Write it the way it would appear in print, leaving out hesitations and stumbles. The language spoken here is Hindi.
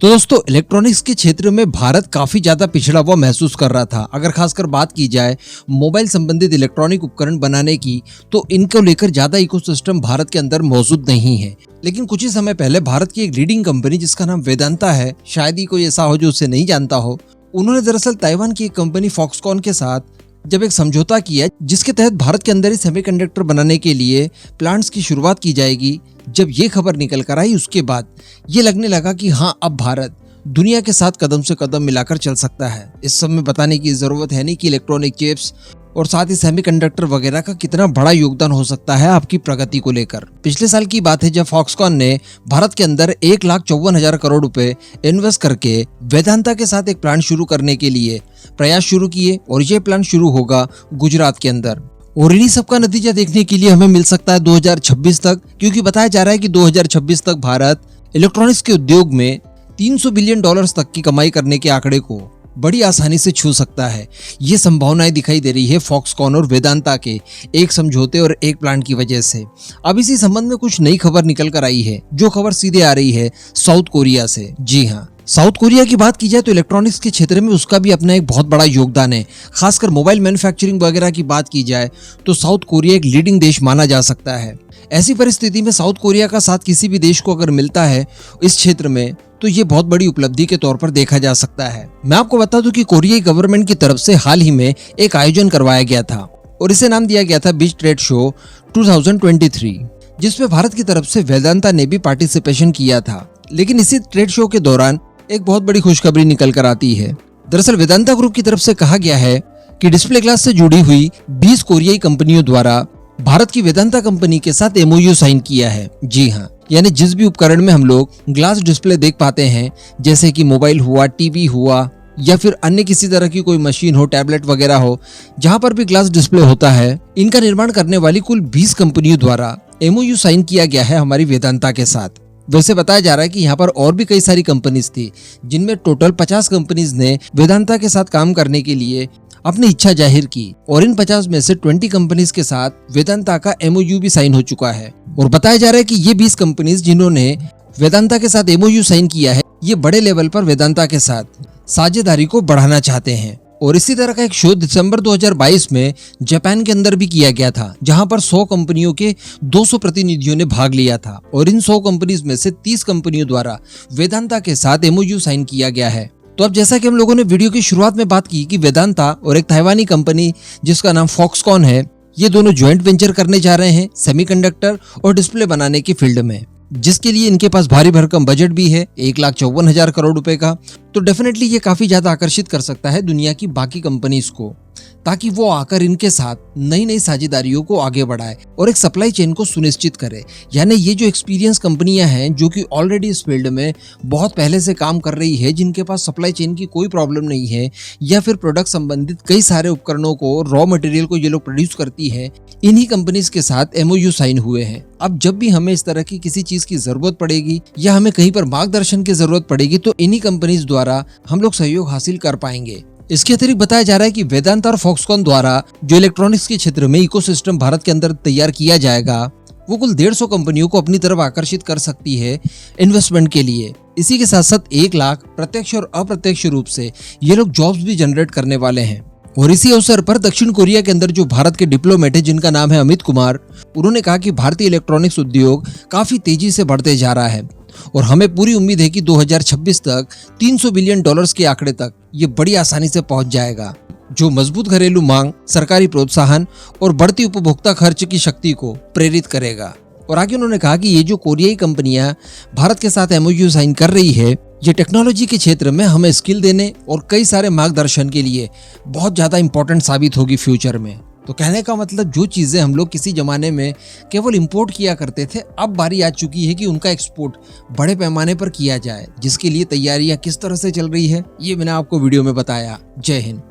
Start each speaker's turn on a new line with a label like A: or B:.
A: तो दोस्तों इलेक्ट्रॉनिक्स के क्षेत्र में भारत काफी ज्यादा पिछड़ा हुआ महसूस कर रहा था। अगर खासकर बात की जाए मोबाइल संबंधित इलेक्ट्रॉनिक उपकरण बनाने की, तो इनको लेकर ज्यादा इकोसिस्टम भारत के अंदर मौजूद नहीं है। लेकिन कुछ ही समय पहले भारत की एक लीडिंग कंपनी जिसका नाम वेदांता है, शायद ही कोई ऐसा हो जो उसे नहीं जानता हो, उन्होंने दरअसल ताइवान की एक कंपनी फॉक्सकॉन के साथ जब एक समझौता किया जिसके तहत भारत के अंदर ही सेमीकंडक्टर बनाने के लिए प्लांट्स की शुरुआत की जाएगी। जब ये खबर निकल कर आई उसके बाद ये लगने लगा कि हाँ, अब भारत दुनिया के साथ कदम से कदम मिलाकर चल सकता है। इस सब में बताने की जरूरत है नहीं कि इलेक्ट्रॉनिक चिप्स और साथ ही सेमीकंडक्टर वगैरह का कितना बड़ा योगदान हो सकता है आपकी प्रगति को लेकर। पिछले साल की बात है जब फॉक्सकॉन ने भारत के अंदर 1,54,000 करोड़ रुपए इन्वेस्ट करके वेदांता के साथ एक प्लांट शुरू करने के लिए प्रयास शुरू किए और ये प्लांट शुरू होगा गुजरात के अंदर। और इन्हीं सबका नतीजा देखने के लिए हमें मिल सकता है 2026 तक, क्योंकि बताया जा रहा है कि 2026 तक भारत इलेक्ट्रॉनिक्स के उद्योग में $300 बिलियन तक की कमाई करने के आंकड़े को बड़ी आसानी से छू सकता है। ये संभावनाएं दिखाई दे रही है फॉक्सकॉन और वेदांता के एक समझौते और एक प्लांट की वजह से। अब इसी संबंध में कुछ नई खबर निकल कर आई है, जो खबर सीधे आ रही है साउथ कोरिया से। जी हाँ, साउथ कोरिया की बात की जाए तो इलेक्ट्रॉनिक्स के क्षेत्र में उसका भी अपना एक बहुत बड़ा योगदान है। खासकर मोबाइल मैन्युफैक्चरिंग वगैरह की बात की जाए तो साउथ कोरिया एक लीडिंग देश माना जा सकता है। ऐसी परिस्थिति में साउथ कोरिया का साथ किसी भी देश को अगर मिलता है इस क्षेत्र में, तो ये बहुत बड़ी उपलब्धि के तौर पर देखा जा सकता है। मैं आपको बता दूं कि कोरियाई गवर्नमेंट की तरफ से हाल ही में एक आयोजन करवाया गया था और इसे नाम दिया गया था बीच ट्रेड शो 2023, जिसमें भारत की तरफ से वेदांता ने भी पार्टिसिपेशन किया था। लेकिन इसी ट्रेड शो के दौरान एक बहुत बड़ी खुशखबरी निकल कर आती है। दरअसल वेदांता ग्रुप की तरफ से कहा गया है कि डिस्प्ले ग्लास से जुड़ी हुई 20 कोरियाई कंपनियों द्वारा भारत की वेदांता कंपनी के साथ MOU साइन किया है। जी हाँ, यानी जिस भी उपकरण में हम लोग ग्लास डिस्प्ले देख पाते हैं, जैसे कि मोबाइल हुआ, टीवी हुआ या फिर अन्य किसी तरह की कोई मशीन हो, टैबलेट वगैरह हो, जहां पर भी ग्लास डिस्प्ले होता है, इनका निर्माण करने वाली कुल 20 कंपनियों द्वारा MOU साइन किया गया है हमारी वेदांता के साथ। वैसे बताया जा रहा है कि यहाँ पर और भी कई सारी कंपनीज थी, जिनमें टोटल 50 कंपनीज ने वेदांता के साथ काम करने के लिए अपनी इच्छा जाहिर की और इन 50 में से 20 कंपनीज के साथ वेदांता का MOU भी साइन हो चुका है। और बताया जा रहा है कि ये 20 कंपनीज जिन्होंने वेदांता के साथ MOU साइन किया है, ये बड़े लेवल पर वेदांता के साथ साझेदारी को बढ़ाना चाहते हैं। और इसी तरह का एक शो दिसंबर 2022 में जापान के अंदर भी किया गया था, जहां पर 100 कंपनियों के 200 प्रतिनिधियों ने भाग लिया था और इन 100 कंपनीज में से 30 कंपनियों द्वारा वेदांता के साथ MOU साइन किया गया है। तो अब जैसा कि हम लोगों ने वीडियो की शुरुआत में बात की कि वेदांता और एक ताइवानी कंपनी जिसका नाम फॉक्सकॉन है, ये दोनों ज्वाइंट वेंचर करने जा रहे हैं सेमीकंडक्टर और डिस्प्ले बनाने की फील्ड में, जिसके लिए इनके पास भारी भरकम बजट भी है 1,54,000 करोड़ रुपए का। तो डेफिनेटली ये काफी ज्यादा आकर्षित कर सकता है दुनिया की बाकी कंपनीज को, ताकि वो आकर इनके साथ नई नई साझेदारियों को आगे बढ़ाए और एक सप्लाई चेन को सुनिश्चित करे। यानी ये जो एक्सपीरियंस कंपनियां हैं जो कि ऑलरेडी इस फील्ड में बहुत पहले से काम कर रही है, जिनके पास सप्लाई चेन की कोई प्रॉब्लम नहीं है या फिर प्रोडक्ट संबंधित कई सारे उपकरणों को, रॉ मटेरियल को ये लोग प्रोड्यूस करती है, इन्हीं कंपनीज के साथ MOU साइन हुए हैं। अब जब भी हमें इस तरह की किसी चीज की जरूरत पड़ेगी या हमें कहीं पर मार्गदर्शन की जरूरत पड़ेगी, तो इन्हीं कंपनीज द्वारा हम लोग सहयोग हासिल कर पाएंगे। इसके अतिरिक्त बताया जा रहा है कि वेदांता और फॉक्सकॉन द्वारा जो इलेक्ट्रॉनिक्स के क्षेत्र में इकोसिस्टम भारत के अंदर तैयार किया जाएगा, वो कुल 150 कंपनियों को अपनी तरफ आकर्षित कर सकती है इन्वेस्टमेंट के लिए। इसी के साथ साथ 1 लाख प्रत्यक्ष और अप्रत्यक्ष रूप से ये लोग जॉब्स भी जनरेट करने वाले हैं। और इसी अवसर पर दक्षिण कोरिया के अंदर जो भारत के डिप्लोमेट है, जिनका नाम है अमित कुमार, उन्होंने कहा कि भारतीय इलेक्ट्रॉनिक्स उद्योग काफी तेजी से बढ़ते जा रहा है और हमें पूरी उम्मीद है कि 2026 तक $300 बिलियन के आंकड़े तक ये बड़ी आसानी से पहुंच जाएगा, जो मजबूत घरेलू मांग, सरकारी प्रोत्साहन और बढ़ती उपभोक्ता खर्च की शक्ति को प्रेरित करेगा। और आगे उन्होंने कहा कि ये जो कोरियाई कंपनियां भारत के साथ MOU साइन कर रही है, ये टेक्नोलॉजी के क्षेत्र में हमें स्किल देने और कई सारे मार्गदर्शन के लिए बहुत ज्यादा इंपॉर्टेंट साबित होगी फ्यूचर में। तो कहने का मतलब जो चीजें हम लोग किसी जमाने में केवल इंपोर्ट किया करते थे, अब बारी आ चुकी है कि उनका एक्सपोर्ट बड़े पैमाने पर किया जाए, जिसके लिए तैयारियां किस तरह से चल रही है ये मैंने आपको वीडियो में बताया। जय हिंद।